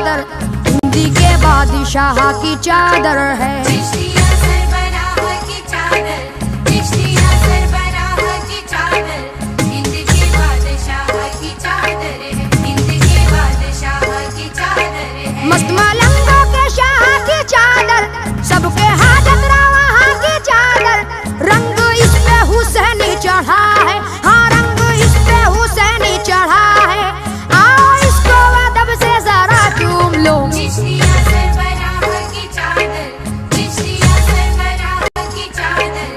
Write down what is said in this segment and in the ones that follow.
चादर हिंदी के बादशाह की चादर है। चिश्तिया सरबराह की चादर, चिश्तिया सरबराह की चादर, हिंद के बादशाह की चादर है, हिंद के बादशाह की चादर है। मस्त मलंगों के शाह की चादर, सबके हाजत रवा की चादर, रंग इस पे हुसैनी चढ़ा है, हाँ रंग इस पे हुसैनी चढ़ा है। आओ इसको अदब से जरा चूम लो। चिश्तिया सरबराह की चादर, चिश्तिया सरबराह की चादर,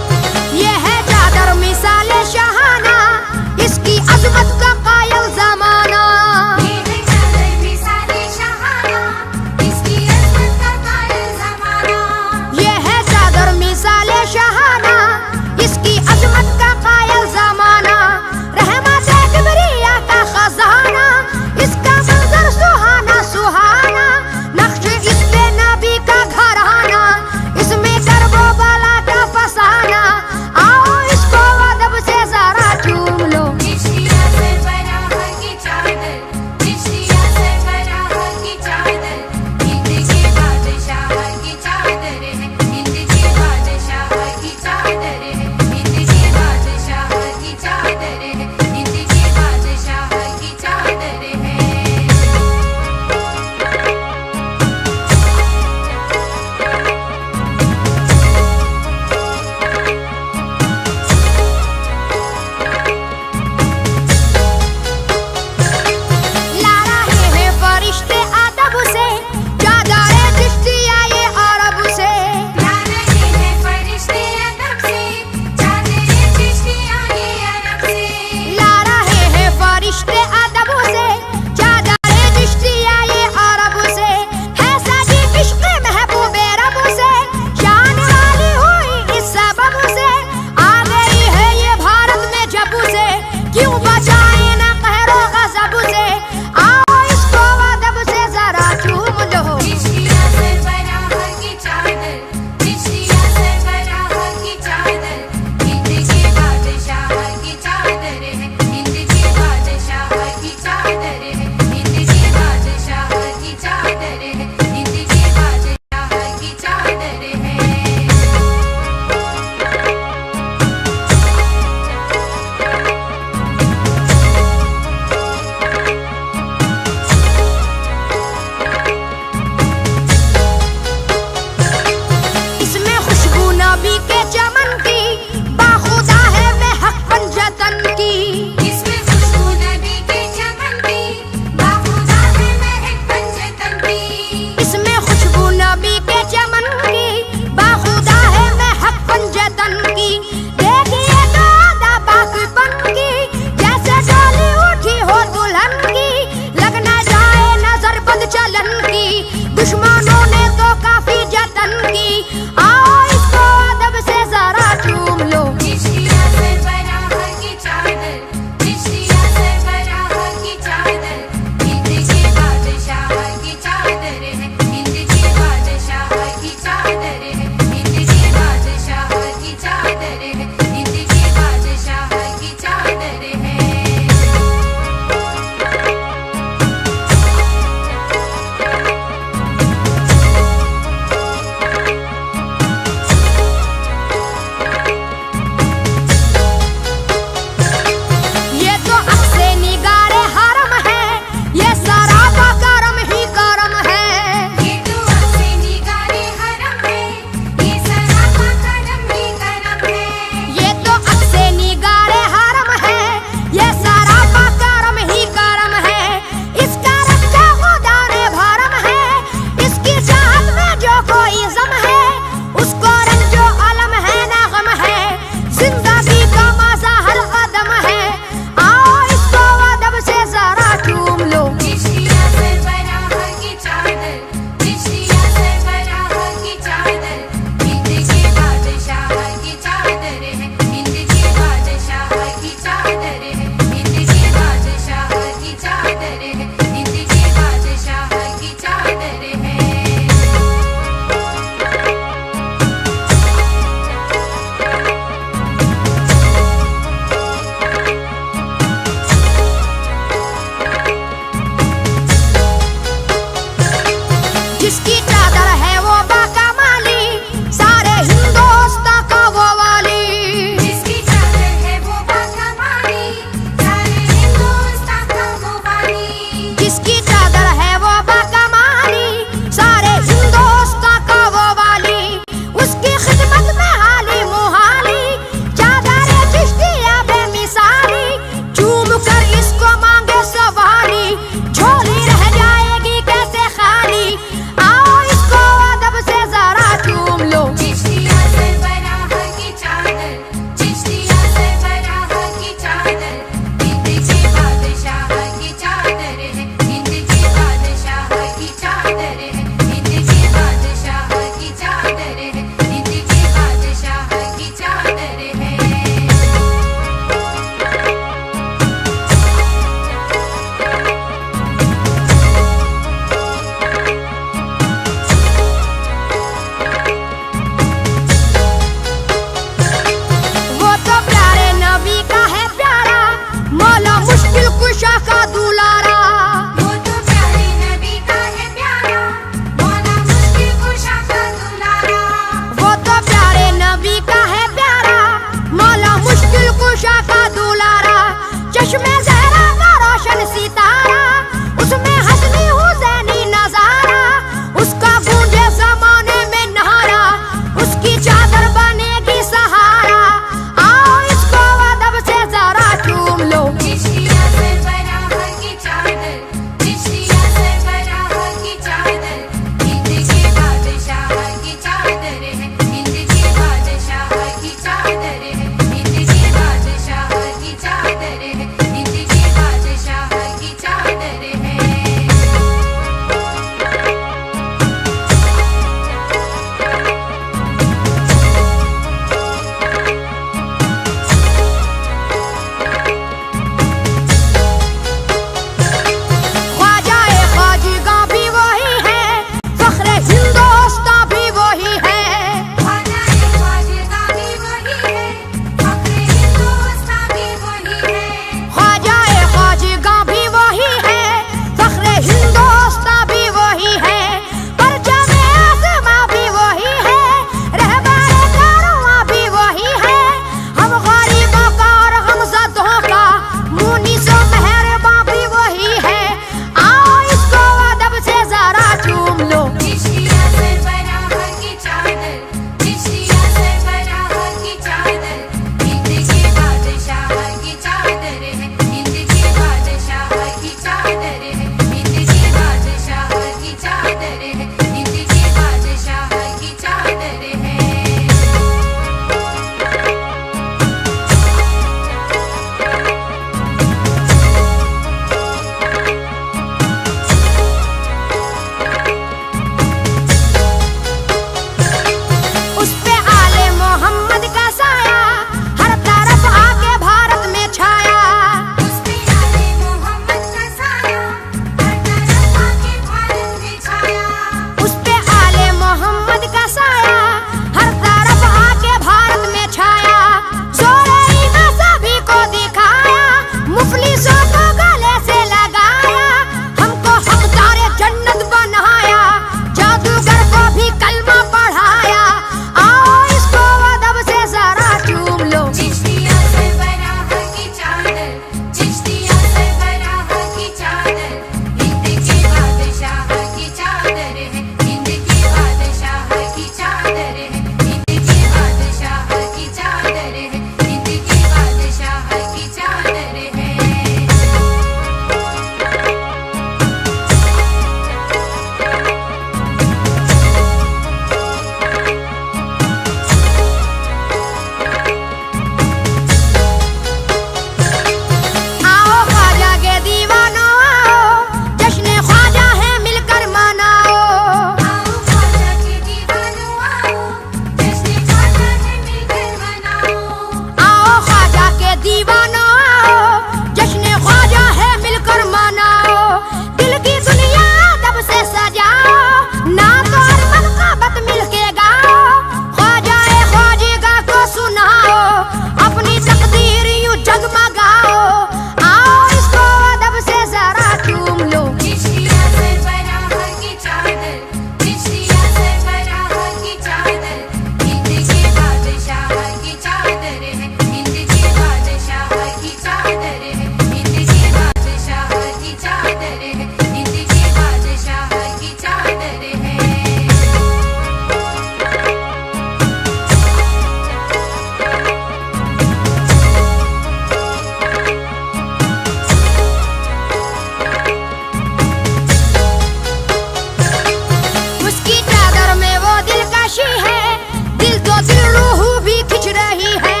तो दिल रूह भी खिंच रही है।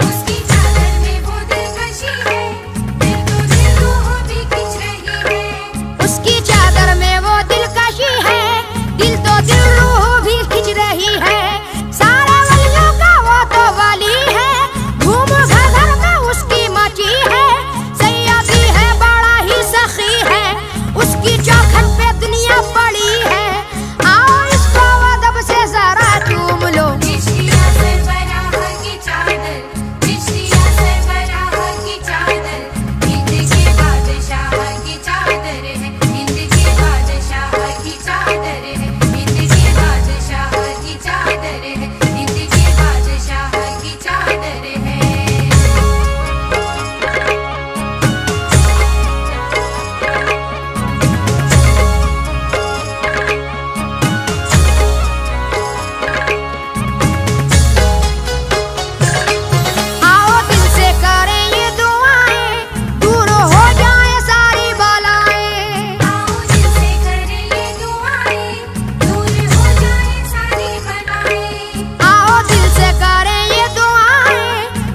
उसकी चादर में वो दिलकशी है, दिल तो दिल रूह भी खिंच रही है। उसकी चादर में वो दिलकशी है, दिल तो दिल रूह भी खिंच रही है। सारे वलियों का वो तो वली है, घूम घर घर में उसकी मची है। सैयदी है बड़ा ही सखी है, उसकी चौखट पे दुनिया पड़ी है। आओ इसको अदब से जरा चूम लो। चिश्तिया सरबराह की चादर, चिश्तिया सरबराह की चादर, हिंद के बादशाह की चादर है, हिंद के बादशाह की चादर है, हिंद के बादशाह की चादर है, हिंद के बादशाह की चादर है। आओ दिल से करें ये दुआएं, दूर हो जाए सारी बलाएं। आओ दिल से करें ये दुआएं, दूर हो जाए सारी बलाएं। आओ दिल से करें ये दुआएं,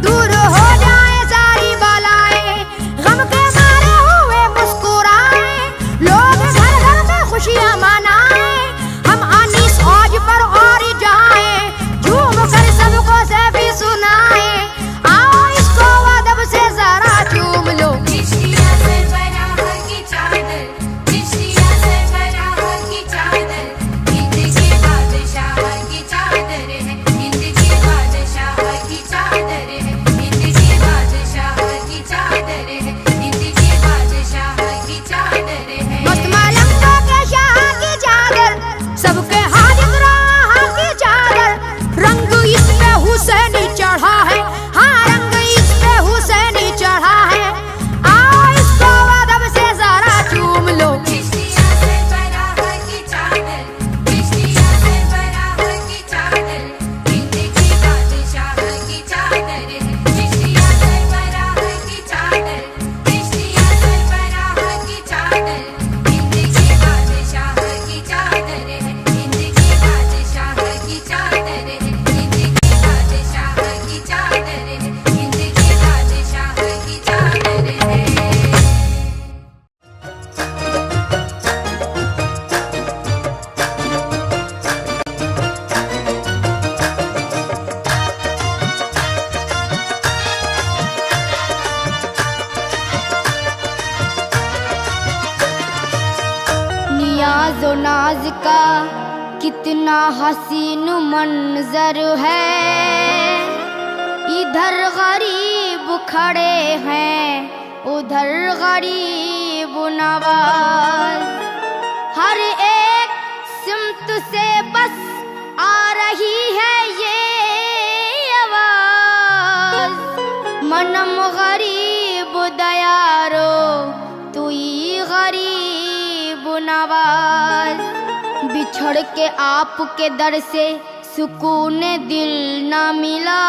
दूर हो जाए सारी बलाएं। गम के मारे हुए मुस्कुराएं, लोग घर घर में खुशियां मनाएं। हम अनीस औज पर और जाएं, झूम कर सबको से भी सुनाएं। आओ इसको अदब से जरा चूम लो। चिश्तिया सरबराह की चादर, चिश्तिया सरबराह की चादर, हिंद के बादशाह की चादर है, हिंद के बादशाह की चादर है, हिंद के बादशाह की चादर है, हिंद के बादशाह की चादर है। मस्त मलंगों के शाह की चादर, सबके हाजिर राह की चादर। रंग इस पे हुसैनी चढ़ा है, हाँ रंग इस पे हुसैनी चढ़ा है। आओ इसको अदब से जरा चूम लो। चिश्तिया सरबराह की चादर, चिश्तिया सरबराह की चादर, हिंद के बादशाह की चादर है, चिश्तिया सरबराह की चादर, चिश्तिया सरबराह की चादर, हिंद के बादशाह की चादर है, हिंद के बादशाह की चादर है, हिंद के बादशाह की चादर है, हिंद के बादशाह की चादर है। नियाज़ो नाज का कितना हसीन मंजर है। इधर गरीब खड़े हैं, उधर गरीब नवाज। हर एक सिमत से बस आ रही है ये आवाज। मनम गरीब दयारो तुई गरीब नवाज। बिछड़ के आपके दर से सुकून दिल न मिला।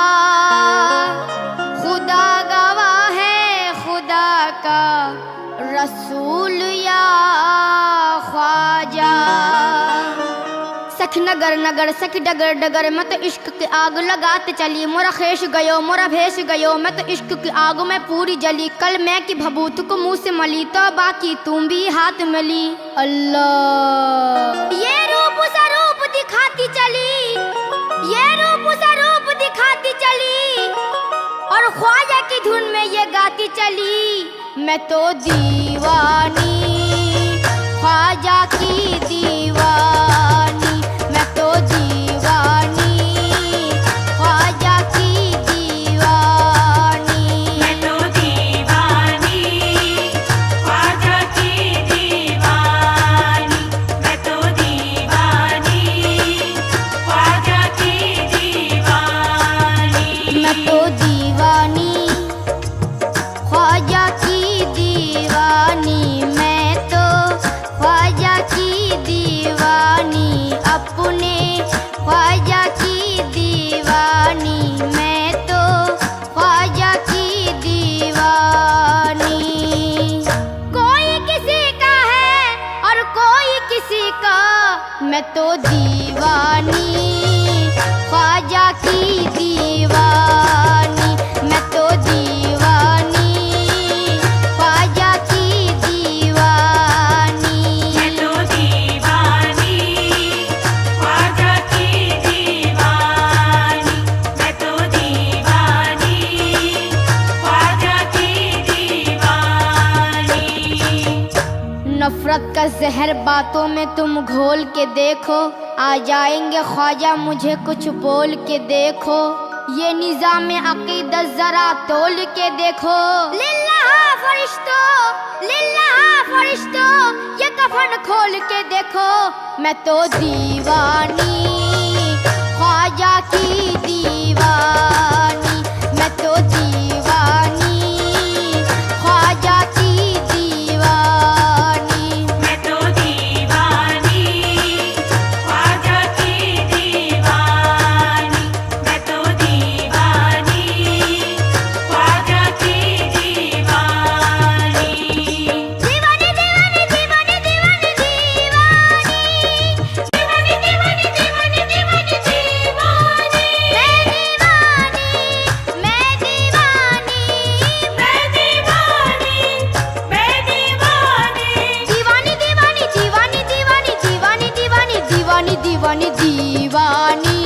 खुदा गवाह है खुदा का रसूल या ख्वाजा। सख नगर नगर सख डगर डगर, मैं तो इश्क की आग लगाते चली। मोरा खेश गयो मोरा भेष गयो, मैं तो इश्क की आग में पूरी जली। कल मैं की भभूत को मुंह से मली, तो बाकी तुम भी हाथ मिली। अल्लाह ये रूप सा रूप दिखाती चली, ये रूप सा रूप दिखाती चली, और ख्वाजा की धुन में ये गाती चली। मैं तो दीवानी ख्वाजा की दीवानी, मैं तो दीवानी ख्वाजा की दीवानी। मैं तो दीवानी ख्वाजा की दीवानी, मैं तो दीवानी ख्वाजा की दीवानी। मैं तो दीवानी ख्वाजा की दीवानी, मैं तो ख्वाजा की दीवानी, अपने ख्वाजा की दीवानी, मैं तो ख्वाजा की दीवानी। कोई किसी का है और कोई किसी का, मैं तो दीवानी ख्वाजा की 10 जहर बातों में तुम घोल के देखो, आ जाएंगे ख्वाजा मुझे कुछ बोल के देखो। ये निज़ाम अक़ीदत जरा तोल के देखो। लिल्लाह फरिश्तों ये कफन खोल के देखो। मैं तो दीवानी ख्वाजा की दीवानी, मैं तो दीवानी ख्वाजा की दीवानी। मैं तो दीवानी ख्वाजा की दीवानी, मैं तो दीवानी ख्वाजा की दीवानी। दीवानी दीवानी दीवानी दीवानी दीवानी, दीवानी दीवानी दीवानी दीवानी दीवानी। मैं दीवानी मैं दीवानी मैं दीवानी। दीवानी दीवानी दीवानी दीवानी दीवानी दीवानी दीवानी दीवानी दीवानी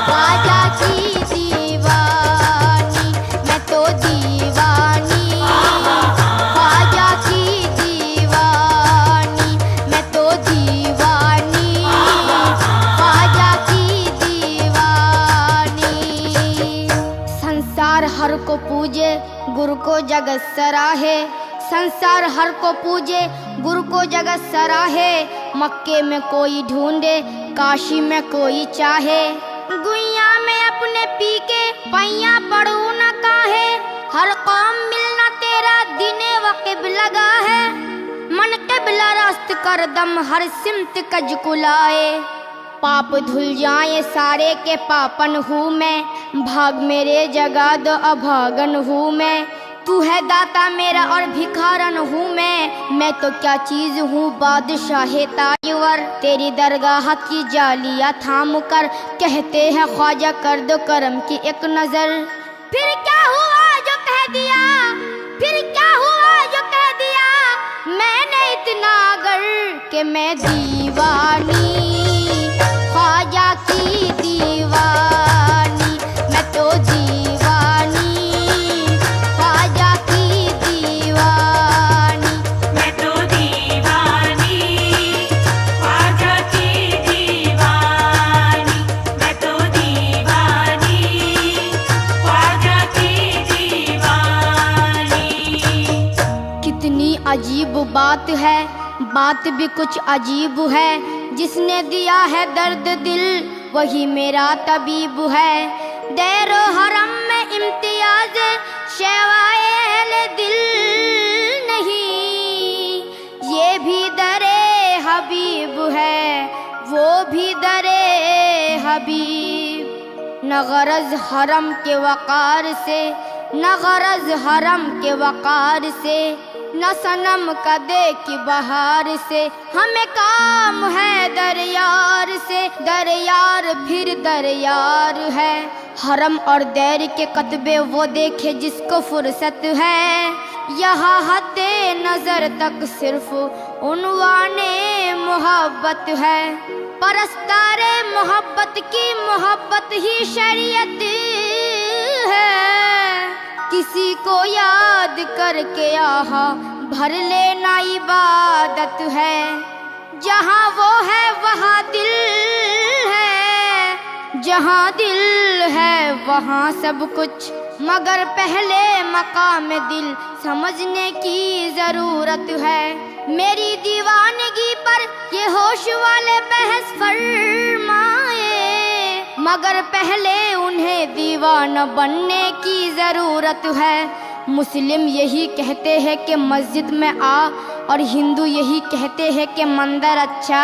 ख्वाजा की दीवानी। मैं तो दीवानी ख्वाजा की दीवानी, मैं तो दीवानी ख्वाजा की दीवानी। संसार हर को पूजे गुरु को जगत सराहे, संसार हर को पूजे गुरु को जगत सराहे। मक्के में कोई ढूंढे काशी में कोई चाहे, गुइया में अपने पी के पैया पड़ू न काहे। हर कौम मिलना तेरा दिने वक़िब लगा है, मन क़िबला रास्त कर दम हर सिमत कज कुलाए। पाप धुल जाए सारे के पापन हूँ मैं, भाग मेरे जगा दो अभागन हूँ मैं। तू है दाता मेरा और भिखारन हूँ मैं तो क्या चीज हूँ बादशाह ताजवर। तेरी दरगाह की जालियाँ थाम कर कहते हैं ख्वाजा कर दो करम की एक नजर। फिर क्या हुआ जो कह दिया, फिर क्या हुआ जो कह दिया मैंने इतना अगर कि मैं दीवानी ख्वाजा की दीवानी। मैं तो दीवानी ख्वाजा की दीवानी। मैं तो दीवानी ख्वाजा की दीवानी, मैं तो दीवानी ख्वाजा की दीवानी। कितनी अजीब बात है, बात भी कुछ अजीब है। जिसने दिया है दर्द दिल वही मेरा तबीब है। दैरो हरम में इम्तियाज शेवाए अहले दिल नहीं, ये भी दरे हबीब है वो भी दरे हबीब। न गरज हरम के वक़ार से, न गरज हरम के वक़ार से, न सनम कदे की बहार से। हमें काम है दरयार से, दरयार फिर दरयार है। हरम और दैर के कतबे वो देखे जिसको फुर्सत है। यहाँ हद्दे नजर तक सिर्फ उन्वाने मोहब्बत है। परस्तारे मोहब्बत की मोहब्बत ही शरीयत है। किसी को याद करके आहा भर लेना इबादत है। जहाँ वो है वहाँ दिल है, जहाँ दिल है वहाँ सब कुछ। मगर पहले मकाम दिल समझने की जरूरत है। मेरी दीवानगी पर ये होश वाले बहस फरमाए, मगर पहले उन्हें दीवाना बनने की जरूरत है। मुस्लिम यही कहते हैं कि मस्जिद में आ, और हिंदू यही कहते हैं कि मंदिर अच्छा।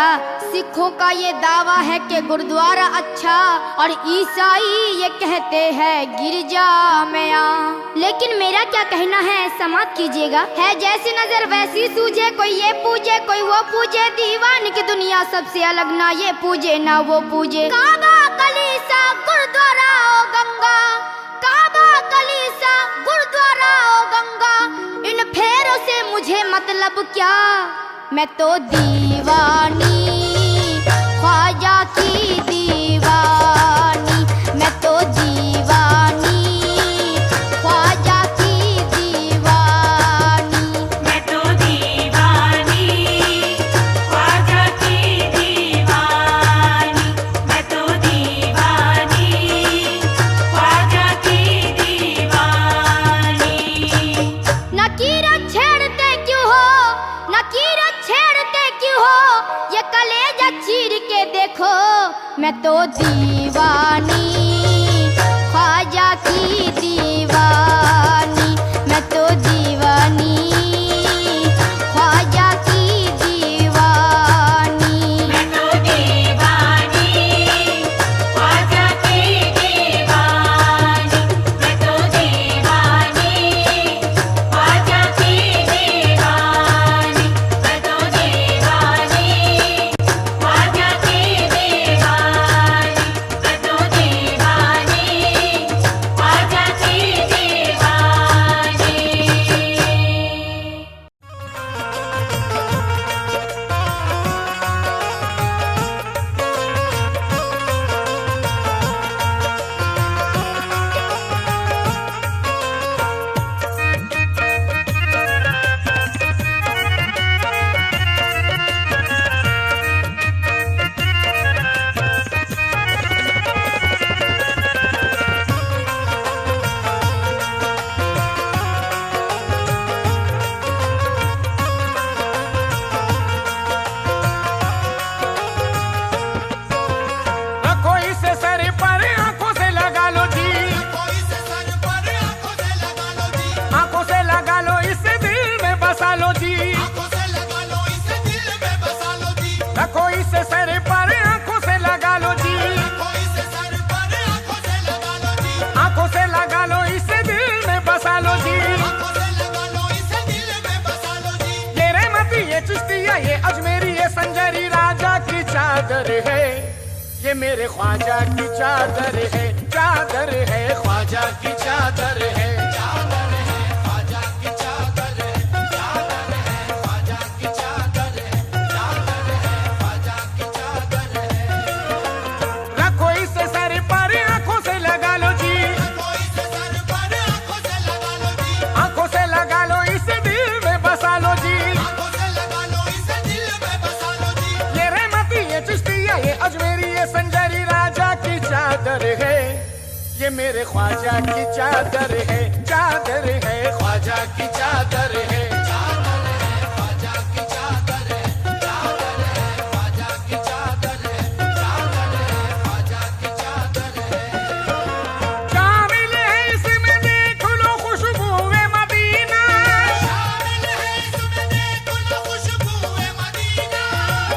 सिखों का ये दावा है कि गुरुद्वारा अच्छा, और ईसाई ये कहते हैं गिरजा में आ। लेकिन मेरा क्या कहना है समाप्त कीजिएगा। है जैसी नजर वैसी सूझे, कोई ये पूजे कोई वो पूजे। दीवान की दुनिया सबसे अलग, ना ये पूजे ना वो पूजे। काबा कलीसा गुरुद्वारा ओ गंगा, काबा कलीसा गुरुद्वारा ओ गंगा। इन फेरों से मुझे मतलब क्या, मैं तो दीवानी ख्वाजा की दीवानी। मैं तो दीवानी ख्वाजा की दीवानी। मैं तो दीवानी ये मेरे ख्वाजा की चादर है, चादर है, ख्वाजा की चादर है, चादर है, ख्वाजा की चादर है, चादर है, ख्वाजा की चादर है, चादर है, ख्वाजा की चादर है। रखो इसे सर पर, आंखों से लगा लो जी, रखो इसे सर पर, आंखों से लगा लो जी, आंखों से लगा लो, इसे दिल में बसा लो जी, आंखों से लगा लो, इसे दिल में बसा लो जी। ये रहमती, ये चिश्तिया, ये अजमेरी, ये संजरी राजा की चादर है, ये मेरे ख्वाजा की चादर है, चादर है, ख्वाजा की चादर है, चादर है, ख्वाजा की चादर है, चादर है, ख्वाजा की चादर है, चादर है, ख्वाजा की चादर है। शामिल है इसमें देख लो खुशबूए मदीना, शामिल है इसमें देख लो खुशबूए मदीना,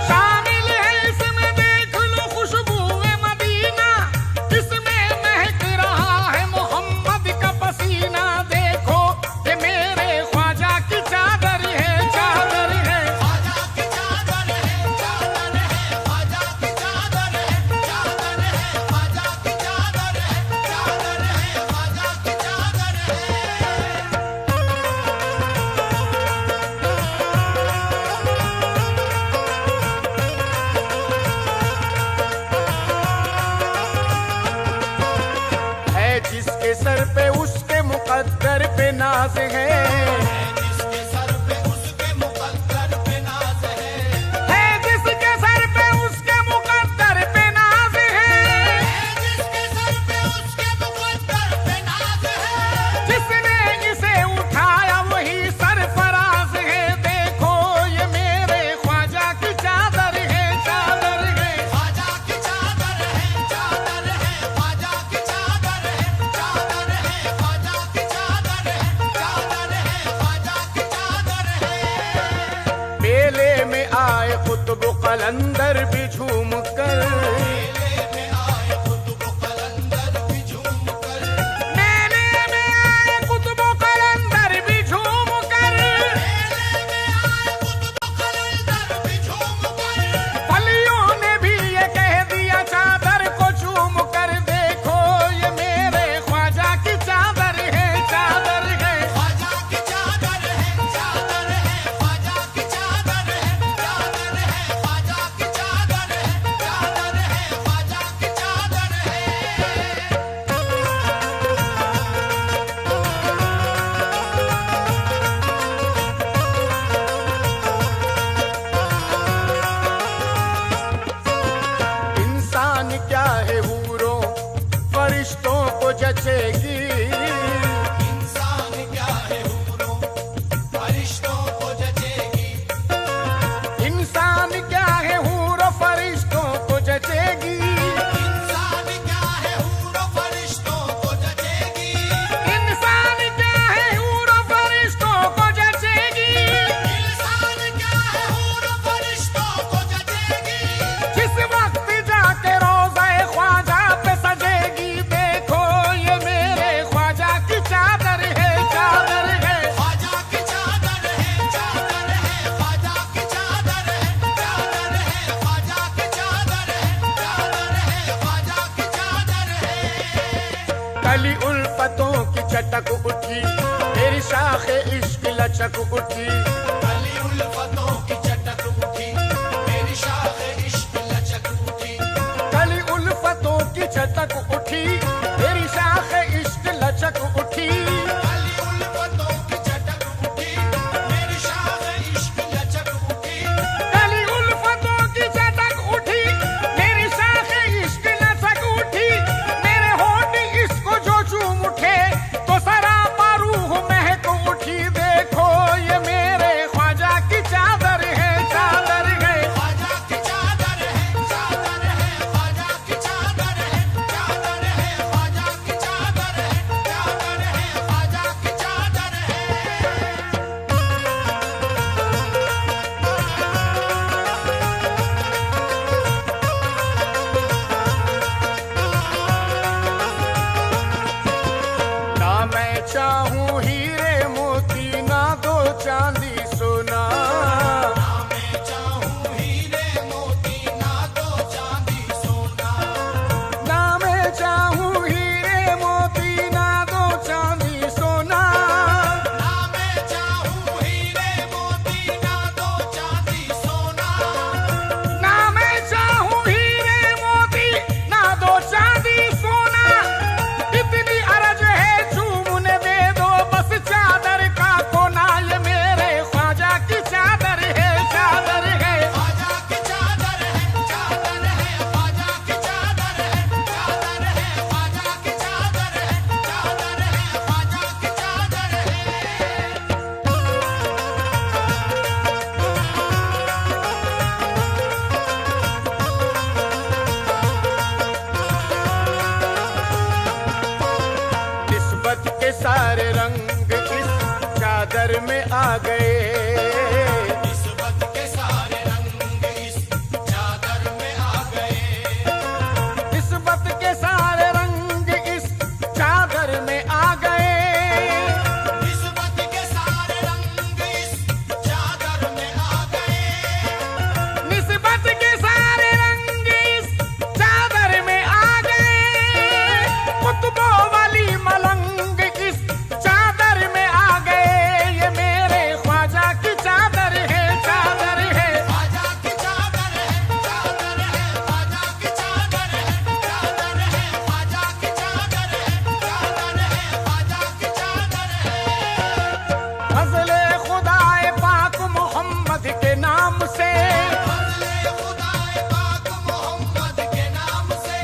शामिल है इसमें देख लो खुशबूए मदीना, इसमें महक रहा है मोहम्मद का पसीना। देखो ये मेरे ख्वाजा की चादर है, चादर है, ख्वाजा की चादर है, चादर है, ख्वाजा की चादर है, चादर है, ख्वाजा की चादर है, चादर है, ख्वाजा की चादर है। जिसके सर पे उसके मुकद्दर पे नाज है, जिसके सर पे उसके मुकद्दर पे नाज है, जिसके सर पे उसके मुकद्दर पे नाज है, जिसके सर पे उसके मुकद्दर पे नाज है, जिसने इसे उठाया वही सरफराज है। देखो ये मेरे ख्वाजा की चादर है, चादर है, ख्वाजा की चादर है, चादर है, ख्वाजा की चादर है, चादर है, ख्वाजा की चादर है, चादर है, ख्वाजा की चादर है। मेले में आए कुतुब कलंदर भी झूम कर, मेले में आए कुतुब कलंदर भी झूम कर, मेले में आए कुतुब कलंदर भी झूम कर, मेले में आए कुतुब कलंदर भी झूम कर। फलियों ने भी ये कह दिया चादर को चूम कर। देखो ये मेरे ख्वाजा की चादर है, चादर है, ख्वाजा की चादर है, चादर है, ख्वाजा की चादर है, चादर है, ख्वाजा की चादर है, चादर है, ख्वाजा की चादर है। इंसान क्या है हूरों फरिश्तों को जचेगी, इंसान क्या है हूरों फरिश्तों को जचेगी, इंसान क्या है हूरों फरिश्तों को जचेगी, इंसान क्या है हूरों फरिश्तों को जचेगी, इंसान क्या है हूरों फरिश्तों को जचेगी, इंसान क्या है हूरों फरिश्तों को जचेगी। जिस वक्त जाके रोज़ा-ए ख्वाजा पे सजेगी, देखो ये मेरे ख्वाजा की चादर है, चादर है, ख्वाजा की चादर है, चादर है, ख्वाजा की चादर है, चादर है, ख्वाजा की चादर है, चादर है, ख्वाजा की चादर है। कली उल्फतों की चटक उठी, मेरी शाखे इश्क लचक उठी, कली उल्फतों की चटक उठी, मेरी शाखे इश्क लचक उठी, कली उल्फतों की चटक उठी, मेरी शाखे इश्क लचक उठी, कली उल्फतों की चटक उठी, मेरी शाखे इश्क लचक उठी, कली उल्फतों की चटक उठी, मेरी शाखे इश्क लचक उठी। मेरे होठ इसको जो चूम उठे तो सरापा रूह महक उठी। देखो ये मेरे चादर में आ गए। निस्बत के सारे रंग इस चादर में आ गए। निस्बत के सारे रंग इस चादर में आ गए। निस्बत के सारे रंग इस चादर में आ गए। निस्बत के सारे रंग इस चादर में आ गए। कुतुबों वाली मलंग इस चादर में आ गए। ये मेरे ख्वाजा की चादर है, चादर है। ख्वाजा की चादर है, चादर है। ख्वाजा की चादर है, चादर है। ख्वाजा की चादर है, चादर है। ख्वाजा की चादर है। फजले खुदाए पाक मोहम्मद के नाम से। फजले खुदाए पाक मोहम्मद के नाम से।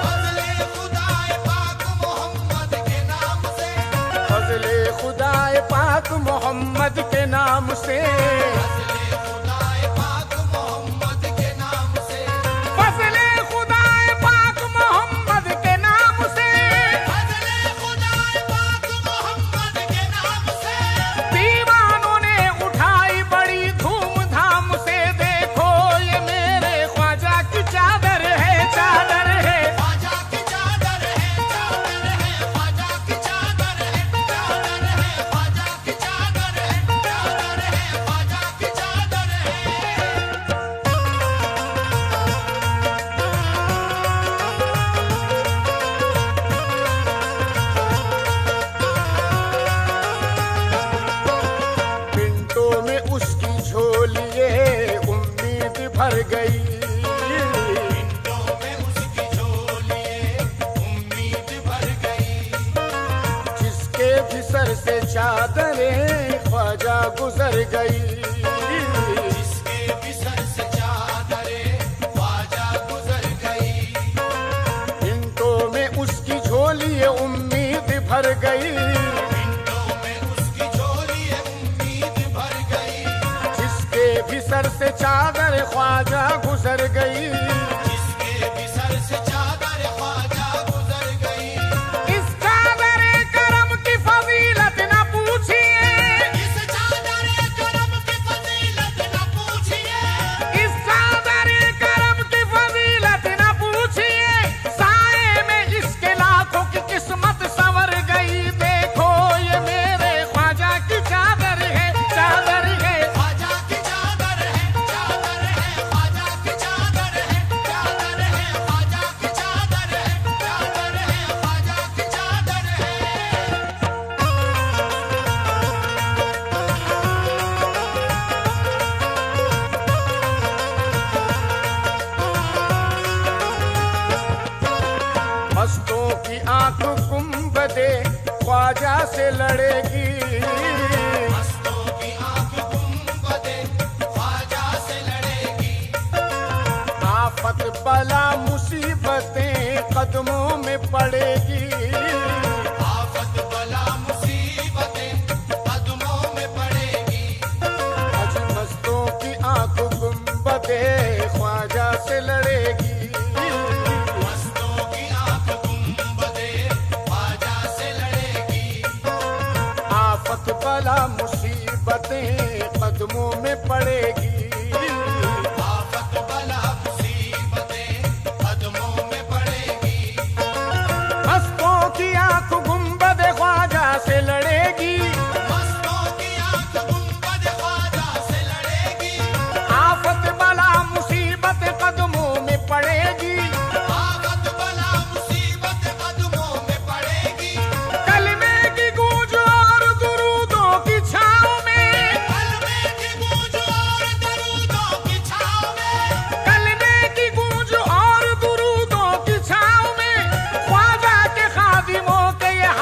फजले खुदाए पाक मोहम्मद के नाम से। फजले खुदाए पाक मोहम्मद के नाम से। फजले खुदाए पाक मोहम्मद के नाम से। फजले खुदाए पाक मोहम्मद के नाम से। फजले खुदाए पाक मोहम्मद के नाम से। दीवानों ने उठाई बड़ी धूमधाम से। देखो ये मेरे ख्वाजा की चादर है, चादर है। ख्वाजा की चादर है, चादर है। ख्वाजा की चादर है, चादर है। ख्वाजा की चादर है, चादर है। ख्वाजा की चादर है। पिंटों में उसकी झोलिए उम्मीद भर गई। पिंटों में उसकी झोलिए उम्मीद भर गई। जिसके भी सर से चादरें ख्वाजा गुजर गई। जिसके भी सर से चादरें ख्वाजा गुजर गई। पिंटों में उसकी झोलिए उम्मीद भर गई। पिंटों में उसकी झोलिए उम्मीद भर गई। जिसके भी सर से चादर ख्वाजा गुजर गई। जिसके भी सर से चादर ख्वाजा गुजर गई। इस चादर करम की फजीलत न पूछिए। इस चादर करम की फजीलत न पूछिए। इस चादर करम की फजीलत न पूछिए। साए में इसके लाखों की किस्मत संवर गई। देखो ये मेरे ख्वाजा की चादर है, चादर है। ख्वाजा की चादर है, चादर है। ख्वाजा की चादर है, चादर है। ख्वाजा की चादर है, चादर है। ख्वाजा की चादर है। मस्तों की आंख गुंबदे ख्वाजा से लड़ेगी। मस्तों की आंख गुंबदे ख्वाजा से लड़ेगी। आफत बला मुसीबतें कदमों में पड़ेगी। आफत बला मुसीबतें कदमों में पड़ेगी। आज मस्तों की आंख गुंबदे ख्वाजा से लड़ेगी। मस्तों की आंख गुंबदे ख्वाजा से लड़ेगी। आफत बला मुसीबतें कदमों में पड़ेगी। आफत बला मुसीबतें कदमों में पड़ेगी। मस्तों की आंख गुंबद ख्वाजा से लड़ेगी। मस्तों की आंख गुंबद ख्वाजा से लड़ेगी। आफत बला मुसीबत कदमों में पड़ेगी। आफत बला मुसीबत कदमों में पड़ेगी। कलमे की गूंज और दुरूदों की छाँव में। कलमे की गूंज और दुरूदों की छाँव में। कलमे की गूंज और दुरूदों की छाँव में। ख्वाजा के खादिमों के ये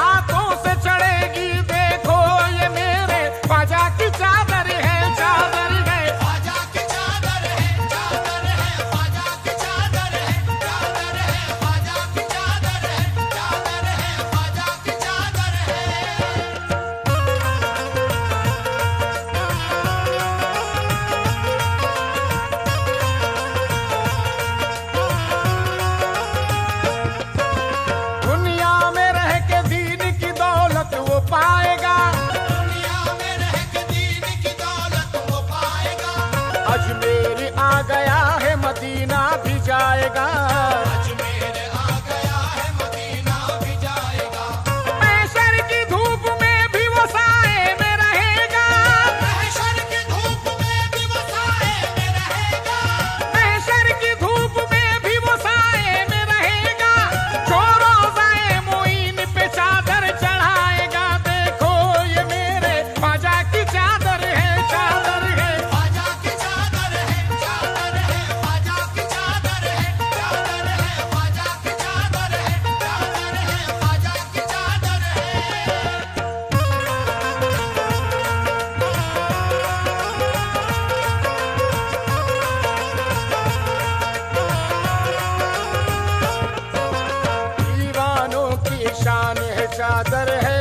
शान है चादर है